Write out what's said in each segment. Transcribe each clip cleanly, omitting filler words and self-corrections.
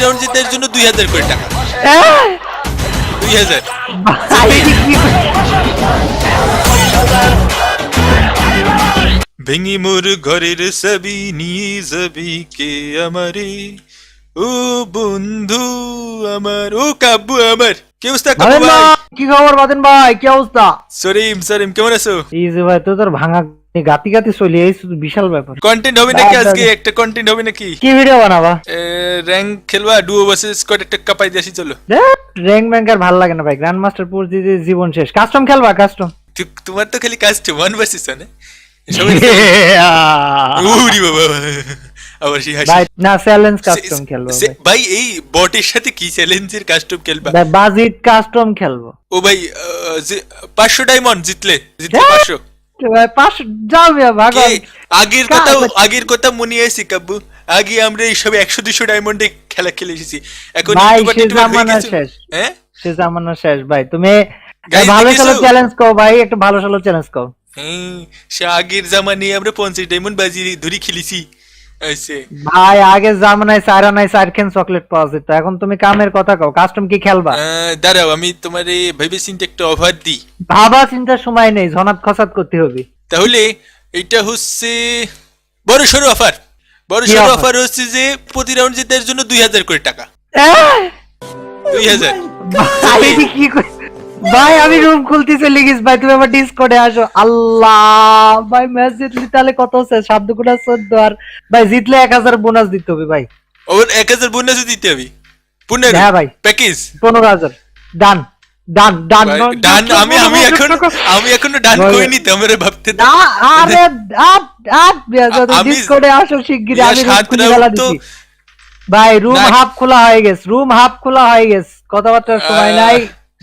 Round জেতার জন্য 2000 করে টাকা। 2000 ভেঙে মোর ঘরের ছবি নিয়ে যাবি কে আমারে, ও বন্ধু আমার, ও কাব্বু আমার। কি অবস্থা কাব্বু ভাই? কি খবর বাদেন ভাই, কি অবস্থা? সরিম কেমন আছো? এই যে ভাই তোর ভাঙা গাতি গাতি চলে এই বিশাল ব্যাপার। কন্টেন্ট হবে নাকি আজকে? একটা কন্টেন্ট হবে নাকি? কি ভিডিও বানাবা? র‍্যাঙ্ক খেলবা, ডুও ভার্সেস স্কোয়াড একটা কাপাই দিয়েছি, চলো। র‍্যাঙ্ক ব্যাংকার ভালো লাগে না ভাই, গ্র্যান্ড মাস্টার পুর দিয়ে জীবন শেষ। কাস্টম খেলবা? কাস্টম তোমার তো খালি কাস্টম 1 ভার্সেস 1 উরি বাবা, আবার সেই হাসি। ভাই না, চ্যালেঞ্জ কাস্টম খেলবো ভাই। এই বটের সাথে কি চ্যালেঞ্জের কাস্টম খেলবা? ভাই বাজিত কাস্টম খেলবো। ও ভাই 500 ডায়মন্ড জিতলে 500 ভাই 500 যাও মিয়া ভাগন। আগের কথা মনে আছে কাব্বু? আগে আমরা এই সব 100-200 ডায়মন্ডে খেলা খেলে এসেছি। এখন ভাই ইউটিউবার সে টিউবার হয়ে জামানা গেছে। শেষ। হ্যাঁ সে জামানা শেষ ভাই। তুমি Guys, ভালো দেখেছো? চলো চ্যালেঞ্জ করো ভাই, একটু ভালো চলো চ্যালেঞ্জ করো। সে আগের জামানায় আমরা 50 ডায়মন্ড বাজি ধরে খেলেছি। আচ্ছা ভাই আগের জামানায় সাইরা নাই সাইরখান চকলেট পাওয়া যেত, এখন তুমি কামের কথা কও। কাস্টম কি খেলবা? দাঁড়াও, আমি তোমারে ভেবে চিন্তে একটা অফার দিই। ভাবা চিন্তার সময় নেই, ঝনাত খসাত করতে হবে। তাহলে এটা হচ্ছে বড় সড়ো অফার। অফার হচ্ছে যে প্রতি রাউন্ড জেতার জন্য 2000 করে টাকা। 2000 ভাই কি ভাই, আমি রুম খুলতেছি লিখিস ভাই, তুমি আমার ডিসকর্ডে আসো। আল্লাহ ভাই, ম্যাচ জিতলি তাহলে কত হচ্ছে? 7 দুগুণা 14। আর ভাই জিতলে 1000 বোনাস দিতে হবে ভাই। ওর 1000 বোনাসও দিতে হবে। 15 হ্যাঁ ভাই, প্যাকেজ 15000 ডান। আমি এখনো ডান করিনি, তোমরা ভাবতে না। আরে ডিসকর্ডে আসো শিগগিরই, আমি রুম খুলে ফেলা দিছি ভাই। রুম হাফ খোলা হয়ে গেছে, কথাবার্তার সময় নাই।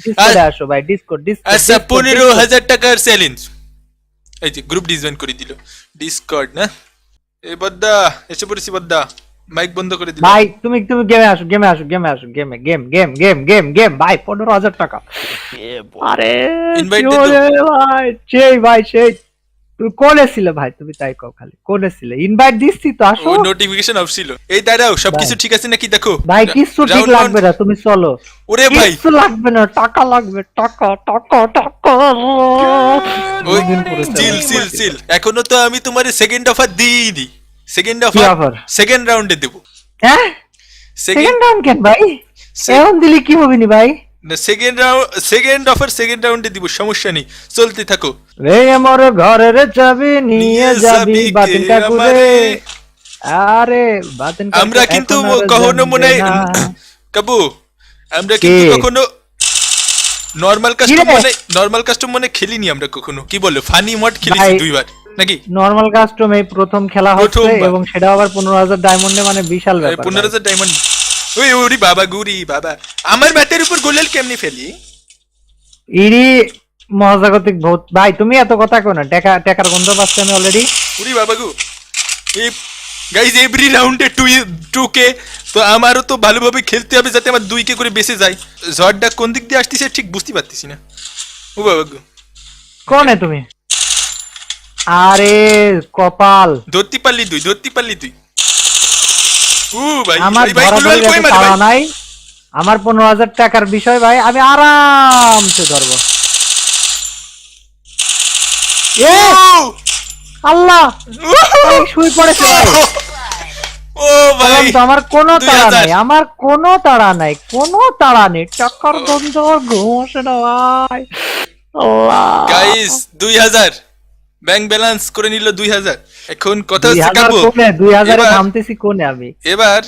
ডিসকর্ডে আসো ভাই, ডিসকর্ড। আচ্ছা 15000 টাকার চ্যালেঞ্জ। এই যে গ্রুপ ডিজাইন করে দিল ডিসকর্ড না। এই বদ্দা এসে পড়েছি, বদ্দা মাইক বন্ধ করে দিল ভাই। তুমি গেমে আসো গেম ভাই। 15000 টাকা। আরে ইনভাইট কি দে তো। হলো ভাই সেই তুমি কোনে ছিলে ভাই? তুমি তাই কও, খালি কোনে ছিলে? ইনভাইট দিচ্ছি তো, আসো। ও নোটিফিকেশন অফ ছিল। এই দাঁড়াও, সবকিছু ঠিক আছে নাকি দেখো ভাই। কিছু ঠিক লাগবে না, তুমি চলো। ওরে ভাই কিছু লাগবে না, টাকা লাগবে, টাকা। ওই চিল এখনো তো আমি তোমার সেকেন্ড অফার দিইনি। সেকেন্ড রাউন্ডে দেব। হ্যাঁ সেকেন্ড রাউন্ড কেন ভাই? এখন দিলি কি হবে নি ভাই? না সেকেন্ড রাউন্ডে দিব, সমস্যা নেই, চলতে থাকো। রে আমার ঘরের চাবি নিয়ে যাবি বাতিন কাকুরে। আরে বাতিন কাকু আমরা কিন্তু কখনো মনে কাবু, আমরা কিন্তু কখনো নরমাল কাস্টম মনে খেলিনি আমরা কখনো। কি বলো, ফানি মোড খেলেছি 2 বার নাকি? নরমাল কাস্টম এই প্রথম খেলা হচ্ছে, এবং সেটা আবার 15000 ডায়মন্ডে, মানে বিশাল ব্যাপার। 15000 ডায়মন্ড। ওই ওরি বাবা, গুরি বাবা, আমার মাথার উপর গোলাল কেমনে ফেলি? ইরি মহাজাগতিক ভূত ভাই। তুমি এত কথা কও না, টাকার গন্ধ পাচ্ছি আমি অলরেডি। ওরি বাবা গো। এই গাইস এভরি রাউন্ডে 2k, তো আমারও তো ভালোভাবে খেলতে হবে যাতে আমার 2k করে বেঁচে যায়। ঝড়টা কোন দিক দিয়ে আসতেছে ঠিক বুঝতে পারতেছি না। ও বাবা গো, কোনে তুমি? আরে কপাল, ধরতে পারলি তুই। ও ভাই আমার ভাই গুলাল কই মারে ভাই? নাই, আমার 15000 টাকার বিষয় ভাই, আমি আরামসে ধরবো। আল্লাহ শুই পড়েছে ভাই। ও ভাই আমার কোনো তাড়া নাই, টাকার গন্ধ ঘুম আসে না ভাই। গাইস 2000 ব্যাংক ব্যালেন্স করে নিল 2000। এখন কথা হচ্ছে কাবু 2000 এ থামতেছি কোনে আমি? এবার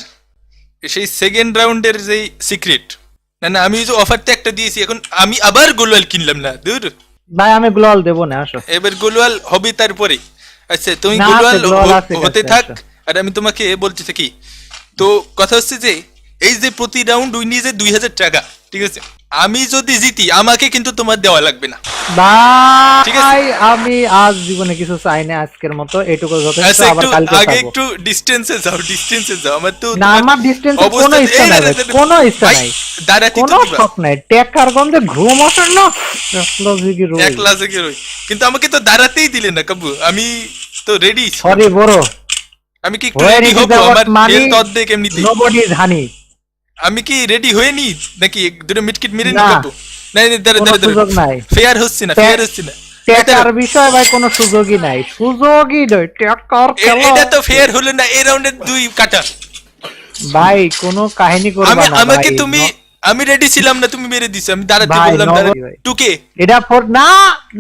সেই সেকেন্ড রাউন্ডের যে সিক্রেট, না আমি যে অফারটা একটা দিয়েছি, এখন আমি আবার গোলওয়াল কিনলাম না। দূর ভাই, আমি গ্লোয়াল দেব না, আসো। এবার গোলওয়াল হবে তারপরে। আচ্ছা তুমি গোলওয়াল হতে থাক, আর আমি তোমাকে বলতে থাকি। তো কথা হচ্ছে যে এই যে প্রতি রাউন্ড উইনি যে 2000 টাকা, ঠিক আছে? আমি যদি জিতি আমাকে কিন্তু তোমার দেওয়া লাগবে না ভাই। আমি আজ জীবনে কিছু চাই না, আজকের মতো এটুকু যথেষ্ট। আবার কালকে আগে একটু ডিসটেন্সে যাও। আমার তো না, আমার ডিসটেন্সে কোনো ইচ্ছা নাই, দাঁড়াতে কোনো শখ নাই। টাকার গন্ধে ঘুম আসে না, একলা জেগে রই। কিন্তু আমাকে তো দাঁড়াতেই দিলে না কাবু, আমি তো রেডি। সরি বড়, আমি কি রেডি হব? আমার হেলথ অর্ধেক এমনিতেই। নোবডি ইজ হানি, আমি কি রেডি হয়ে নি নাকি দুটো মিটকিট মেরে না। নিব? নাই নাই, দাঁড়া কোনো দাঁড়া সুযোগ দাঁড়া, নাই। ফেয়ার হচ্ছে না, ফেয়ার হচ্ছে না। টাকার বিষয় ভাই কোনো সুযোগই নাই, সুযোগই নয়, টাকার খেলা। এটা তো ফেয়ার হলো না, এই রাউন্ডে 2 কাটা। ভাই কোনো কাহিনী করবা না আমাকে ভাই। তুমি, আমি রেডি ছিলাম না, তুমি মেরে দিছো, আমি দাঁড়াতে ভাই, বললাম নগদ দাঁড়া ভাই। টুকে। এটা ফোর না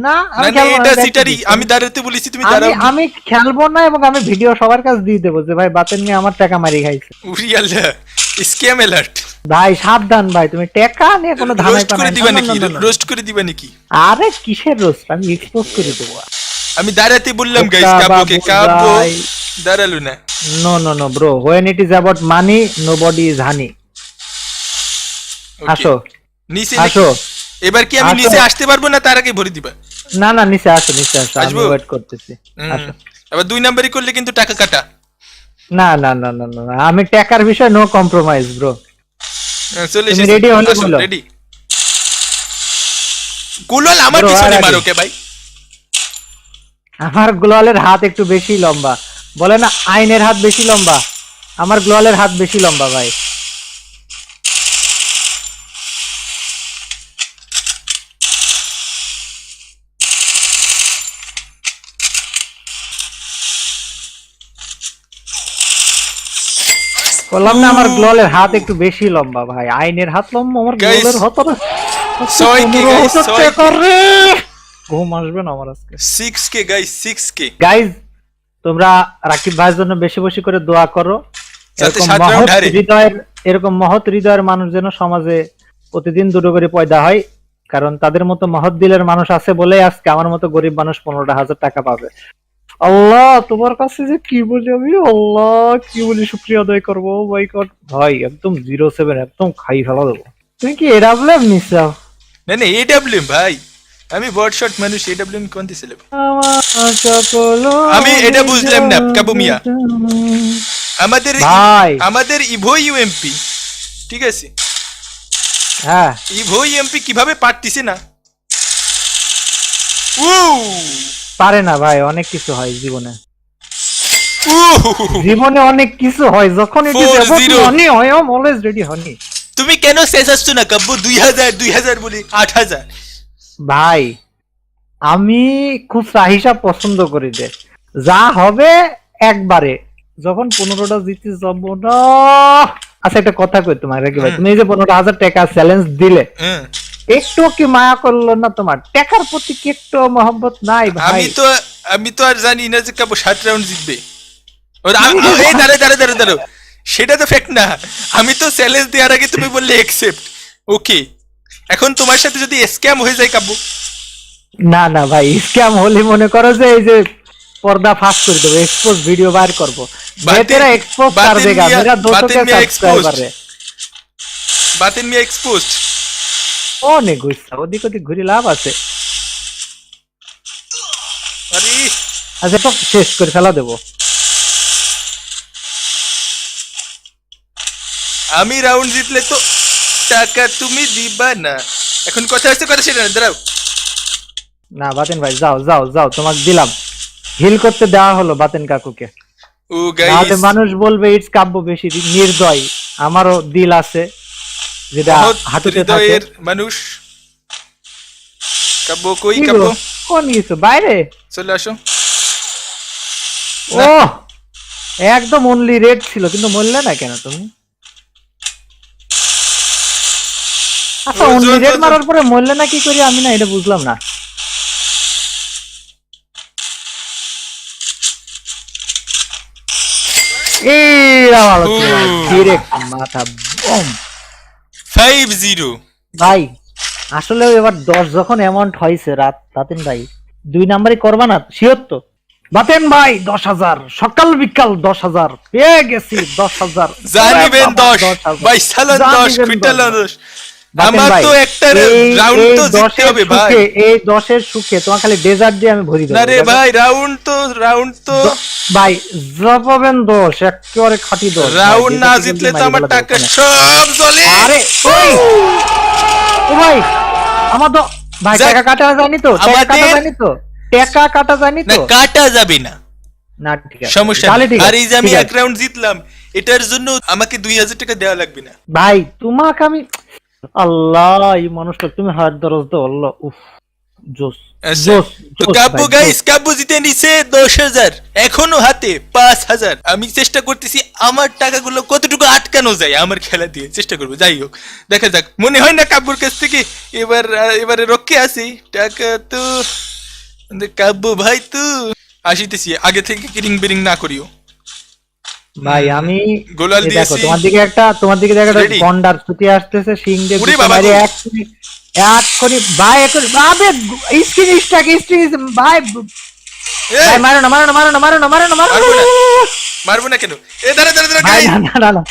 না, আমি না না, খেলবো না, এটা আমি সিটারি, দেখতেছি। আমি দাঁড়াতে বলেছি, তুমি আমি দাঁড়াও। আমি খেলবো না, এবং আমি ভিডিও সবার কাছে দিয়ে দেবো যে ভাই বাতেন নিয়ে আমার টাকা মারি খাইছে। উরি আল্লাহ, স্ক্যাম অ্যালার্ট। ভাই সাবধান ভাই, তুমি টাকা নিয়ে কোনো ধামাই রোস্ট করে দিবা নাকি? রোস্ট করে দিবা নাকি? আরে কিসের রোস্ট, আমি এক্সপোজ করে দেবো। আমি দাঁড়াতে বললাম গাইস, ওটা কাব্যকে, বাবু কাব্য ভাই। দাঁড়ালো না। No no no bro, when it is about money nobody is honey. Okay. আসো নিচে নাকি? আসো। এবার কি আমি আসো। নিচে আসতে পারবো না, তার আগে ভরে দিবা? না না, নিচে আসো, নিচে আসো, আমি আসবো? ওয়েট করতেছি। হুম। আসো। আবার 2 নাম্বারই করলে কিন্তু টাকা কাটা। না না না না না, আমি টাকার বিষয় নো কম্প্রোমাইজ ব্রো। চলে তুমি এসেছি। ready হলে আসো, বলো। ready। কুলল আমার Bro, পিছনে আর মারো আগে। কে ভাই? আমার গ্লোয়ালের হাত একটু বেশি লম্বা, বলে না আইনের হাত বেশি লম্বা, আমার গ্লোয়ালের হাত বেশি লম্বা ভাই। বললাম না আমার গ্লোয়ালের হাত একটু বেশি লম্বা ভাই, আইনের হাত লম্বা, আমার Guys, গ্লোয়ালের হাত আরো 6 কে guys, 6 কে। ঘুম আসবে না আমার আজকে। 6 কে গাইস, 6 কে। গাইজ, তোমরা রাকিব ভাইয়ের জন্য বেশি বেশি করে দোয়া করো, যাতে এরকম 7 মহৎ রাউন্ড হারে। হৃদয়ের, এরকম মহৎ হৃদয়ের মানুষ যেন সমাজে প্রতিদিন দুটো করে পয়দা হয়, কারণ তাদের মতো মহৎ দিলের মানুষ আছে বলে আজকে আমার মতো গরিব মানুষ 15,000 টাকা পাবে। আল্লাহ তোমার কাছে যে কি বলি আমি, আল্লাহ কি বলি, শুকরিয়া আদায় করবো। মাই গড ভাই, একদম 07, একদম খাই ফেলা দেবো। তুমি কি এরাবলেম নিশ্চাও? না না, এডব্লিউএম ভাই, আমি বট শট মানুষ, এডব্লিউএম কোন দিছিল? আমি এটা বুঝলাম না, কাবু মিয়া। আমাদের ভাই। আমাদের ইভো ইউএমপি, ঠিক আছে, হ্যাঁ ইভো ইউএমপি কিভাবে পারতিছে না? উ পারে না ভাই, অনেক কিছু হয় জীবনে, উ জীবনে অনেক কিছু হয়, যখন এটি 4-0 হানি হয় আম অলওয়েজ রেডি হানি। তুমি কেন শেষ আসছো না কাব্য? 2000 বলি 8000। ভাই আমি খুব হিসাব পছন্দ করি যে যা হবে একবারে, যখন 15টা জিতে যাব না। আচ্ছা একটা কথা কই তোমার রাকিব ভাই, তুমি এই যে 15,000 টাকা চ্যালেঞ্জ দিলে, হ্যাঁ, একটু কি মায়া করলো না তোমার? টাকার প্রতি কি একটু মহব্বত নাই ভাই? আমি তো আর জানি না যে কাব্য 7 রাউন্ড জিতবে। এই দাঁড়াও, সেটা তো ফ্যাক্ট না। আমি তো চ্যালেঞ্জ দেওয়ার আগে তুমি বললে একসেপ্ট, ওকে। এখন তোমার সাথে যদি স্ক্যাম হয়ে যায় কাব্য? না না ভাই, স্ক্যাম হলে মনে করো যে এই যে পর্দা ফাঁস করে দেবো, এক্সপোজ ভিডিও বাইর করবো। বেতেরা এক্সপোজ कर देगा मेरा 200 के सब्सक्राइबर है। বাতেন মিয়া এক্সপোজড। অনেক গুছা, ওদিক ওদিক ঘুরে লাভ আছে। আরে আচ্ছা তো শেষ করে ফেলা দেবো। আমি রাউন্ড জিতলে তো টাকা তুমি দিবা না। এখন কথা হচ্ছে, কথা সেটা না, দাঁড়াও। না বাতেন ভাই, যাও যাও যাও, তোমাকে দিলাম, হিল করতে দেওয়া হলো বাতেন কাকুকে। ও তাহলে গাইস, মানুষ বলবে ইটস কাব্য বেশি নির্দয়, আমারও দিল আছে যেটা হাঁটুতে থাকে। হৃদয়ের মানুষ। কাব্য কই? কি কাব্য গো, কোন কিছু বাইরে? চলে আসো। ও একদম অনলি রেড ছিল, কিন্তু মরলে না কেন তুমি? আচ্ছা ও, অনলি জোর, রেড জোর, মারার পরে মরলে না কি করি আমি, না এটা বুঝলাম না। এই ভালো ছিল, ডিরেক্ট মাথা বম। 5-0 ভাই আসলে এবার 10 যখন অ্যামাউন্ট হয়েছে রাত, বাতেন ভাই 2 নাম্বারই করবা না শিওর তো? বাতেন ভাই 10,000 সকাল বিকাল 10,000 পেয়ে গেছি, 10,000 জানিবেন 10 ভাই, সালান 10 কুইন্টাল 10। আমার তো একটা রাউন্ড তো জিততে হবে ভাই। এই 10 এর সুখে তোমার খালি ডেজার্ট দিয়ে আমি ভরি দেব। না রে ভাই, রাউন্ড তো ভাই জবাবেন 10 একেবারে খাঁটি 10। রাউন্ড না জিতলে তো আমার টাকা সব চলে। আরে ওই ও ভাই আমার তো ভাই টাকা কাটা জানি তো, টাকা কাটা জানি তো, টাকা কাটা জানি না, তো। কাটা যাবে না, না ঠিক আছে, সমস্যা তাহলে নেই। ঠিক আর আছে, এই যে আমি ঠিক এক আছে। রাউন্ড জিতলাম, এটার জন্য আমাকে 2000 টাকা দেওয়া লাগবে না। ভাই তোমাকে আমি আল্লাহ এই মানুষটা তুমি হাত দরজ দাও আল্লাহ উফ জোস আচ্ছা, জোস তো জোস কাব্য ভাই, গাইস, জোস। কাব্য জিতে নিছে 10,000, এখনো হাতে 5,000। আমি চেষ্টা করতেছি আমার টাকাগুলো কতটুকু আটকানো যায় আমার খেলা দিয়ে, চেষ্টা করবো। যাই হোক, দেখা যাক। মনে হয় না কাব্যর কাছ থেকে এবারে রক্ষে আসি টাকা তো। কাব্য ভাই তো আসিতেছি, আগে থেকে কিরিং বিরিং না করিও ভাই আমি গোলাল এই দেখো দিয়েছি। তোমার দিকে দেখো একটা Ready? গন্ডার ছুটি আসতেছে সিং দিয়ে ওরে দুটো বাবা মারি গো। এক করে ভাই এখন আবে স্ক্রিন স্ট্যাক ভাই এ, ভাই মারো না মারো না মারো না মারো না মারো না মারো মারবো না। না মারবো না কেন? এ দাঁড়া দাঁড়া দাঁড়া ভাই guys! না না না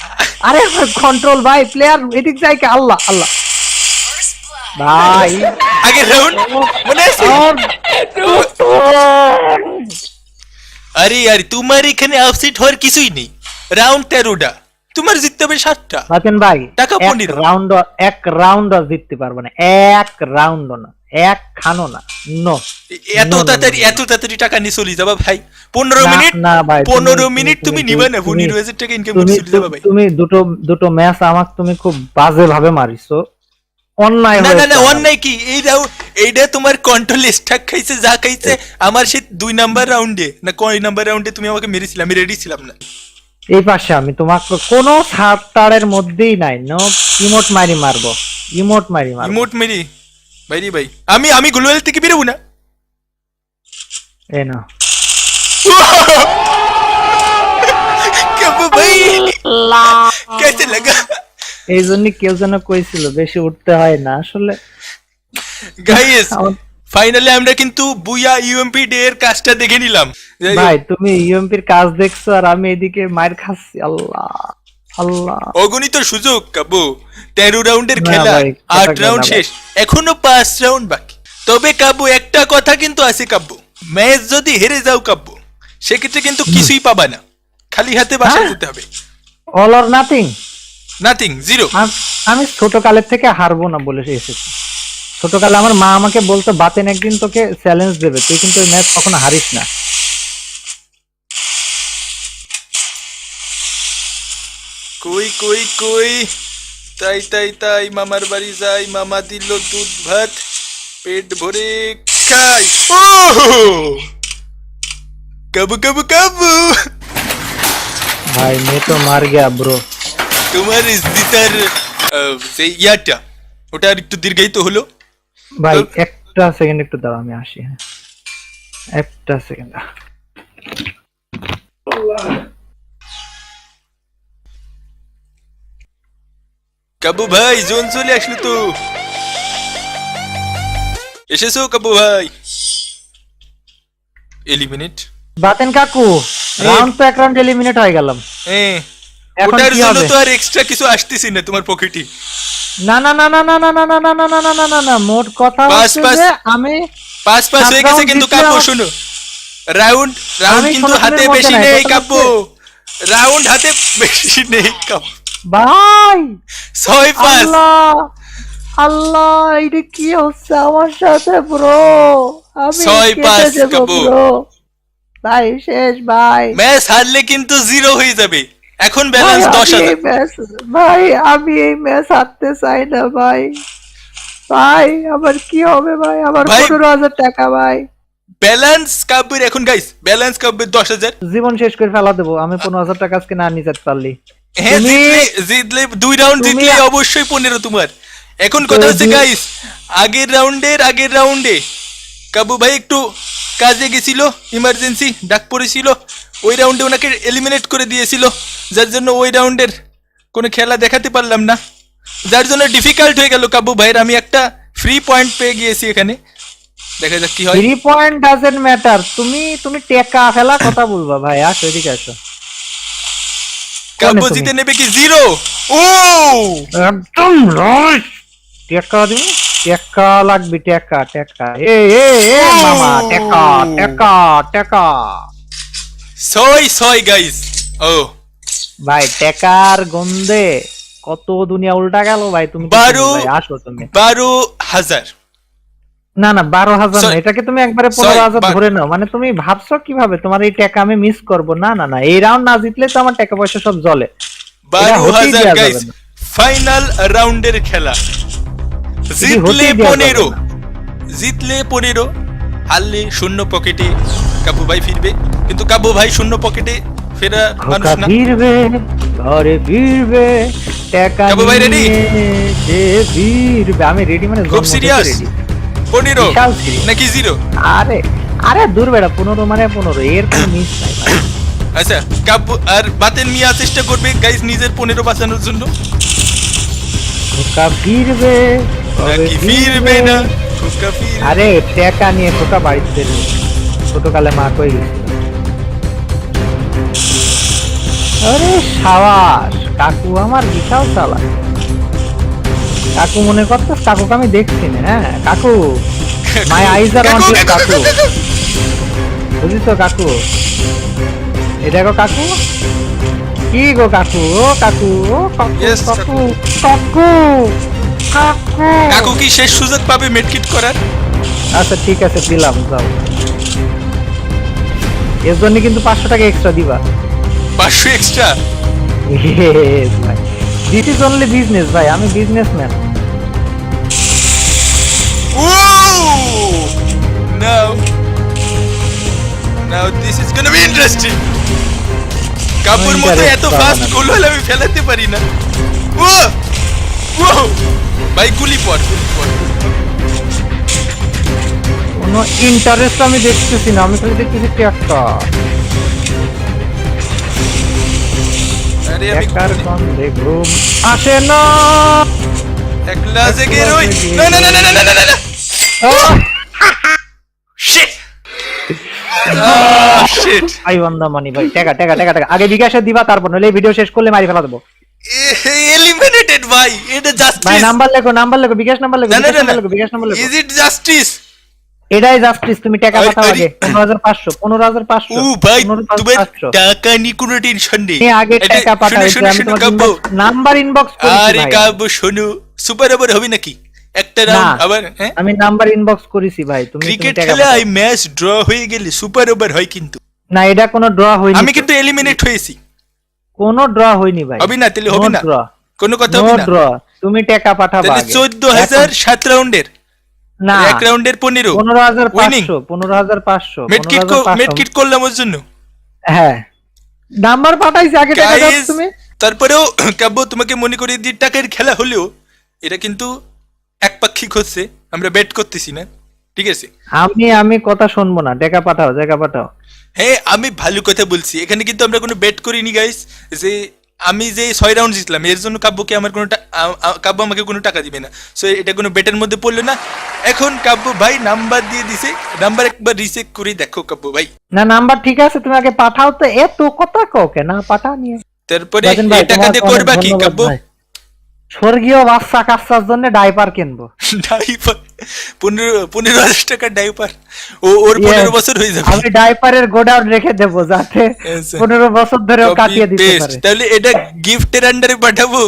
আরে কন্ট্রোল ভাই প্লেয়ার এদিক যাই কে আল্লাহ আল্লাহ ভাই আগের রাউন্ড মনে আছে? আরে আরে তোমার এখানে আপসেট হওয়ার কিছুই নেই। রাউন্ড 13টা, তোমার জিততে হবে 7টা। বাতেন ভাই টাকা 15। এক রাউন্ড জিততে পারবো না, এক রাউন্ড না, এক খানো না, নো এত তাড়াতাড়ি টাকা নিয়ে চলে যাবা ভাই? 15 না, মিনিট, না ভাই, 15 তুমি- মিনিট তুমি তুমি- নিবা না? তুমি- 15,000 টাকা ইনকাম করে চলে যাবা ভাই। তুমি দুটো ম্যাচ আমাকে তুমি খুব বাজে ভাবে মারিছো, অন্যায় না না হয়েছে না, আমার। অন্যায় কি? এইটা তোমার কন্ট্রোল স্ট্রাক খাইছে, যা খাইছে আমার সেই 2 নাম্বার রাউন্ডে না কয় নাম্বার রাউন্ডে তুমি আমাকে মেরেছিলে, আমি রেডি ছিলাম না। এই পাশে আমি তোমাকে কোনো সাতটারের মধ্যেই নাই, নো ইমোট মারি মারবো, ইমোট মারি মারবো। রিমোট মেরি ভাই রে ভাই, আমি গ্লোবাল থেকে বেরোবো না। এই না কাব্য ভাই कैसे लगा? এই জন্য কেউ যেন কইছিল বেশি উঠতে হয় না আসলে। গাইস, আমার- ফাইনালি আমরা কিন্তু বুয়া ইউএমপি ডে এর কাজটা দেখে নিলাম। যাই হোক, ভাই তুমি ইউএমপির কাজ দেখছো আর আমি এদিকে মার খাচ্ছি, আল্লাহ আল্লাহ। অগণিত সুযোগ কাব্য। 13 রাউন্ডের না খেলা, ভাই, 8 কথা রাউন্ড না ভাই। শেষ, এখনো 5 রাউন্ড বাকি। তবে কাব্য একটা কথা কিন্তু আছে কাব্য, ম্যাচ যদি হেরে যাও কাব্য, সেক্ষেত্রে কিন্তু কিছুই পাবা না, খালি হাতে বাসায় হ্যাঁ? যেতে হবে। All or nothing. Nothing, zero. আমি ছোট কালের থেকে হারবো না বলে এসেছি। ছোটকালে আমার মা আমাকে বলতো বাতেন একদিন তোকে চ্যালেঞ্জ দেবে, তুই কিন্তু ওই ম্যাচ কখনো হারিস না। কই কই কই, তাই তাই তাই মামার বাড়ি যাই, মামা দিল দুধ ভাত, পেট ভরে খাই। ও কাবু কাবু কাবু, ভাই মে তো মার গিয়া ব্রো। তোমার জিতার সেই ইয়াটা, ওটা আর একটু দীর্ঘায়িত হলো। ভাই একটা সেকেন্ড একটু দাঁড়াও, আমি আসি, হ্যাঁ একটা সেকেন্ড। কাবু ভাই জোন চলে আসলো তো, এসেছো কাবু ভাই? এলিমিনেট বাতেন কাকু রাউন্ড তো এক রাউন্ড এলিমিনেট হয়ে গেলাম। এখন ওটার কি জন্য হবে? তো আর এক্সট্রা কিছু আসতেছি না তোমার পকেটে। না না না না না না না না না না না না না না না, মোট কথা পাস, হচ্ছে পাস। যে আমি পাস সাত হয়ে গেছে round কিন্তু জিতলে কাব্য, আমার- শোনো, রাউন্ড আমি কিন্তু কোনো হাতে দিনের মধ্যে বেশি নাই, নেই কত কাব্য, হচ্ছে? রাউন্ড হাতে বেশি নেই কাব্য। ভাই 6-5। আল্লাহ আল্লাহ এটা কি হচ্ছে আমার সাথে ব্রো, আমি 6-5 কেটে দেবো কাবু। ব্রো, ভাই শেষ ভাই। ম্যাচ হারলে কিন্তু 0 হয়ে যাবে। এখন ভাই, ব্যালেন্স আমি 10,000। এই ভাই আমি এই ম্যাচ হারতে চাই না ভাই, ভাই আমার কি হবে ভাই, আমার ভাই, 15,000 টাকা ভাই, ব্যালেন্স কাব্যের এখন গাইস, ব্যালেন্স কাব্যের 10,000। জীবন শেষ করে ফেলা দেবো আমি 15,000 টাকা আজকে না নিয়ে যেতে পারলি। হ্যাঁ, তুমি- জিতলে 2 রাউন্ড তুমি- জিতলে অবশ্যই 15 তোমার। এখন কথা হচ্ছে গাইস, আগের রাউন্ডে কাবু ভাই একটু কাজে গেছিল, ইমার্জেন্সি ডাক পড়েছিল, ওই রাউন্ডে ওনাকে এলিমিনেট করে দিয়েছিল, যার জন্য ওই রাউন্ডের কোনো খেলা দেখাতে পারলাম না, যার জন্য ডিফিকাল্ট হয়ে গেল কাবু ভাইয়ের। আমি একটা ফ্রি পয়েন্ট পেয়ে গিয়েছি এখানে, দেখা যাক কি হয়। 3 পয়েন্ট ডাজন্ট ম্যাটার, তুমি টেকা ফেলা কথা বলবা ভাই, আসো এদিকে আসো। কাব্য তুমি? জিতে নেবে কি 0? ও একদম রাইট, টেকা দিবি, টেকা লাগবে, টেকা টেকা, এ এ এ মামা টেকা টেকা টেকা। 6 গাইস। ও ভাই টেকার গন্ধে কত দুনিয়া উল্টা গেল ভাই, তুমি কি 12 করবে ভাই, আসো তুমি। 12,000। না না 12,000 না, Sorry, এটাকে তুমি একবারে sorry, 15,000 but- ধরে নাও। মানে তুমি ভাবছো কিভাবে তোমার এই টাকা আমি মিস করব? না না না, এই রাউন্ড না জিতলে তো আমার টাকা পয়সা সব জলে। এটা হতেই 12,000 দেয়া গাইস, যাবে না। ফাইনাল রাউন্ডের খেলা। জিতলে হতেই দেয়া যাবে 15, না। জিতলে 15, হারলে শূন্য পকেটে কাবু ভাই ফিরবে। কিন্তু কাবু ভাই শূন্য পকেটে ফেরা মানুষ খোকা না। ফিরবে, ঘরে ফিরবে, টাকা কাবু ভাই ready? নিয়ে সে ফিরবে। আমি রেডি, মানে খুব জন্ম থেকে সিরিয়াস? ready। 15 বিশাল serious। নাকি 0? আরে আরে দূর বেড়া, 15 মানে 15, এর কোনো মিস নাই ভাই। আচ্ছা, কাবু আর বাতেন মিয়া চেষ্টা করবে গাইস নিজের 15 বাঁচানোর জন্য। খোকা ফিরবে, কবে নাকি ফিরবে না? খোকা ফিরবে। আরে টাকা নিয়ে খোকা বাড়িতে ফিরবে। ছোটকালে মা কই গেছিল। আরে সাবাস, কাকু আমার বিশাল চালাক। কাকু মনে করতেছ কাকুকে আমি দেখছি না? হ্যাঁ কাকু, মাই আইজ আর অন ইউ কাকু। বুঝিস কাকু? এটা গো কাকু, কি গো কাকু? ও কাকু, ও কাকু, Yes, কাকু, কাকু, কাকু। কাকু কি শেষ সুযোগ পাবে মেডকিট করার? আচ্ছা ঠিক আছে, দিলাম, যাও। এর জন্য কিন্তু 500 টাকা এক্সট্রা দিবা। 500 এক্সট্রা? Yes, ভাই। This is only business, ভাই। আমি businessman. Now this is gonna be interesting. Kapoor মতো এত ফাস্ট গোল হলে আমি ফেলাতে পারি না। ও ও ভাই গুলি পড়, গুলি পড়। কোনো ইন্টারেস্ট আমি দেখতেছি না, আমি খালি দেখতেছি টাকা। আরে আমি টাকার গন্ধে ঘুম আসে না। একলা জেগে রই। না না না না না না না। আহ! Shit shit. ভাই বান্দা মানি ভাই, টাকা টাকা টাকা টাকা আগে বিকাশে দিবা, তারপর নইলে ভিডিও শেষ করলে মারি ফেলা দেবো। এলিমিনেটেড ভাই, এটা ভাই জাস্টিস। নাম্বার লেখো, নাম্বার লেখো, বিকাশ নাম্বার লেখো, না না বিকাশ না নাম্বার লেখো, বিকাশ নাম্বার লেখো। Is it justice? এটাই জাস্টিস। তুমি টাকা আরে, পাঠাও আগে। আরে। 15,500, 15,500। ও ভাই, তোমার 15,500 টাকা নিয়ে কোনো টেনশন নেই। তুমি আগে এটা- টাকা পাঠাও। শোনো, শোনো, শোনো, কাব্য। নাম্বার ইনবক্স করেছি আরে ভাই। কাব্য শোনো, সুপার ওভার হবে নাকি একটা রাউন্ড? না, আবার হ্যাঁ, আমি নাম্বার ইনবক্স করেছি ভাই। তুমি ক্রিকেট টাকা খেলায় পাঠাও। ম্যাচ ড্র হয়ে গেলে সুপার ওভার হয় কিন্তু। না, এটা কোনো ড্র হয়নি। আমি কিন্তু এলিমিনেট হয়েছি। কোনো ড্র হয়নি ভাই। হবে না, তাহলে হবে না, ড্র, কোনো কথা নো হবে না। ড্র। তুমি টাকা পাঠাবা তাহলে আগে। 14,000 7 রাউন্ডের, না, এক রাউন্ডের 15 উইনিং। 15,500, 15,500, মেডকিট 15,500। মেডকিট করলাম ওর জন্য হ্যাঁ, নাম্বার পাঠাইছি, আগে টাকা দাও Guys, তুমি। তারপরেও কাব্য তোমাকে মনে করি যে টাকার খেলা হলেও এটা কিন্তু একপাক্ষিক হচ্ছে, আমরা বেট করতেছি না, ঠিক আছে? আমি কথা শুনবো না, টাকা পাঠাও, টাকা পাঠাও। হ্যাঁ, আমি ভালো কথা বলছি। এখানে কিন্তু আমরা কোনো বেট করিনি গাইস, যে আমি যে 6 রাউন্ড জিতলাম এর জন্য কাব্যকে আমার কোনো কাব্য আমাকে কোনো টাকা দিবে না। সো এটা কোনো বেটের মধ্যে পড়লো না। এখন কাব্য ভাই নাম্বার দিয়ে দিছে, নাম্বার একবার রিচেক করে দেখো কাব্য ভাই। না, নাম্বার ঠিক আছে, তুমি আগে পাঠাও তো। এত কথা কাউকে না, পাঠা নিয়ে। তারপরে রাজেন ভাই, এই টাকা তোমাকে দিয়ে অনেক করবা কি ধন্যবাদ কাব্য? ভাই। স্বর্গীয় বাচ্চা কাচ্চার জন্য ডাইপার কিনবো। ডাইপার 15,000 টাকার ডাইপার, ওর Yes, 15 বছর হয়ে যাবে। আমি ডাইপারের গোডাউন রেখে দেবো, যাতে Yes, sir. 15 বছর ধরেও Copy কাটিয়ে দিতে paste। পারে। তাহলে এটা গিফটের আন্ডারে পাঠাবো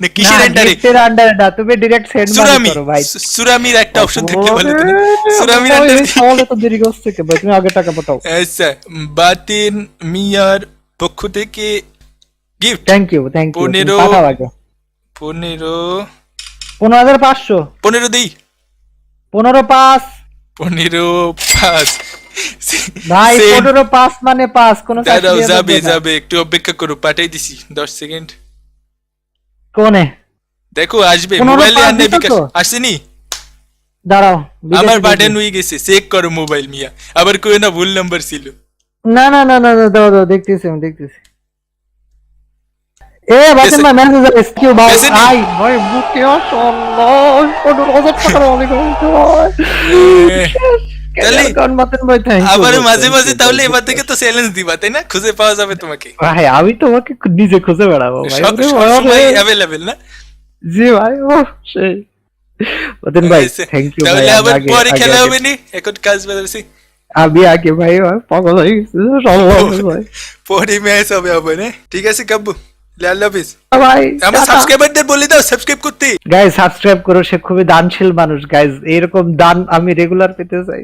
না কিসের না, আন্ডারে? গিফটের আন্ডারে না, তুমি ডাইরেক্ট সেন্ড সুরামি, করো ভাই। সুরামির একটা অপশন থাকলে ভালো হতো না? ওরে, সুরামির ভাই, আন্ডারে। তাহলে তো দেরি করছে কে ভাই, তুমি আগে টাকা পাঠাও। আচ্ছা, বাতিন মিয়ার পক্ষ থেকে gift thank you, thank you. 15 পাঠাও আগে। 15 15,500, 15 দেই, 15,500 15,500 ভাই। Send। 15,500 মানে 5, কোনো দাঁড়াও, চাকরি যাবে হবে না। যাবে, একটু অপেক্ষা করো, পাঠাই দিছি 10 সেকেন্ড। কোনে? দেখো আসবে, 15,500 মোবাইলে আনবে দিছো বিকাশ তো? আসেনি? দাঁড়াও, আমার বিকাশ বাটন দিচ্ছি। হয়ে গেছে, চেক করো মোবাইল মিয়া, আবার কই না ভুল নাম্বার ছিল। না না না না না, দাও দাও, দেখতেছি আমি, দেখতেছি। এ বাসেন ভাই, মেসেজ এসকিউ ভাই। মেসেজ নেই? আই ভাই, বুকে মাশাআল্লাহ 15,000 টাকা অনেক তাহলে বাসেন ভাই, থ্যাংক ইউ। আবার মাঝে মাঝে তাহলে এবার থেকে তো চ্যালেঞ্জ দিবা, তাই না? খুঁজে পাওয়া যাবে তোমাকে, ভাই আমি তোমাকে নিজে খুঁজে বেড়াবো ভাই। সব ওরে সব বাবা সময় রে। অ্যাভেলেবেল না? জি ভাই, ও সেই বাসেন ভাই, থ্যাংক ইউ ভাই। তাহলে আবার আগে পরে আগে খেলা আগে। হবে নি, এখন কাজ বাজারছি, আমি আগে ভাই, পাগল হয়ে গেছি সব ভাই। পরে ম্যাচ হবে আবার, হ্যাঁ? ঠিক আছে কাব্য, আল্লাহ হাফেজ। ভাই আমার সাবস্ক্রাইবারদের বলে দাও সাবস্ক্রাইব করতে। গাইজ সাবস্ক্রাইব করো, সে খুবই দানশীল মানুষ গাইজ, এরকম দান আমি রেগুলার পেতে চাই।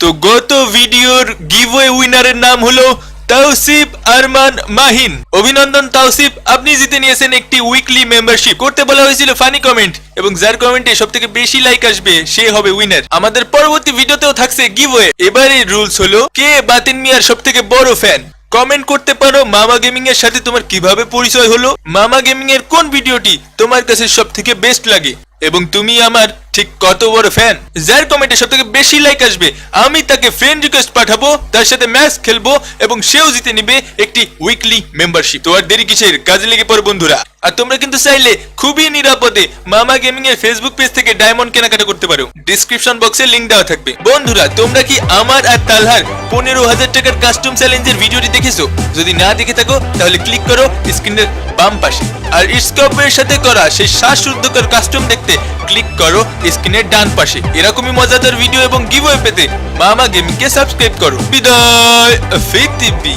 তো গত ভিডিওর গিভওয়ে উইনারের নাম হলো তাওসিফ আরমান মাহিন। অভিনন্দন তাওসিফ, আপনি জিতে নিয়েছেন একটি উইকলি মেম্বারশিপ। করতে বলা হয়েছিল ফানি কমেন্ট, এবং যার কমেন্টে সবথেকে বেশি লাইক আসবে সে হবে উইনার। আমাদের পরবর্তী ভিডিওতেও থাকছে গিভওয়ে। এবারে রুলস হলো কে বাতিন মিয়ার সবথেকে বড় ফ্যান। কমেন্ট করতে পারো মামা গেমিং এর সাথে তোমার কিভাবে পরিচয় হলো, মামা গেমিং এর কোন ভিডিওটি তোমার কাছে সবথেকে বেস্ট লাগে, এবং তুমি আমার ঠিক কত বড় ফ্যান। যার কমেন্টে সবথেকে বেশি লাইক আসবে আমি তাকে ফ্রেন্ড রিকোয়েস্ট পাঠাবো, তার সাথে ম্যাচ খেলবো, এবং সেও জিতে নিবে একটি উইকলি মেম্বারশিপ। তো আর দেরি কিসের, কাজে লেগে পড়ো বন্ধুরা। আর তোমরা কিন্তু চাইলে খুবই নিরাপদে মামা গেমিং এর ফেসবুক পেজ থেকে ডায়মন্ড কেনাকাটা করতে পারো, ডিসক্রিপশন বক্সে লিংক দেওয়া থাকবে। বন্ধুরা তোমরা কি আমার আর তালহার 15,000 টাকার কাস্টম চ্যালেঞ্জের ভিডিওটি দেখেছো? যদি না দেখে থাকো তাহলে ক্লিক করো স্ক্রিনের বাম পাশে, আর ইটসকপের সাথে করা সেই শ্বাসরুদ্ধকর কাস্টম দেখতে ক্লিক করো স্ক্রিনের ডান পাশে। এরকমই মজাদার ভিডিও এবং গিভওয়ে পেতে মামা গেমিং কে সাবস্ক্রাইব করো। বিদায় ফিতিবি।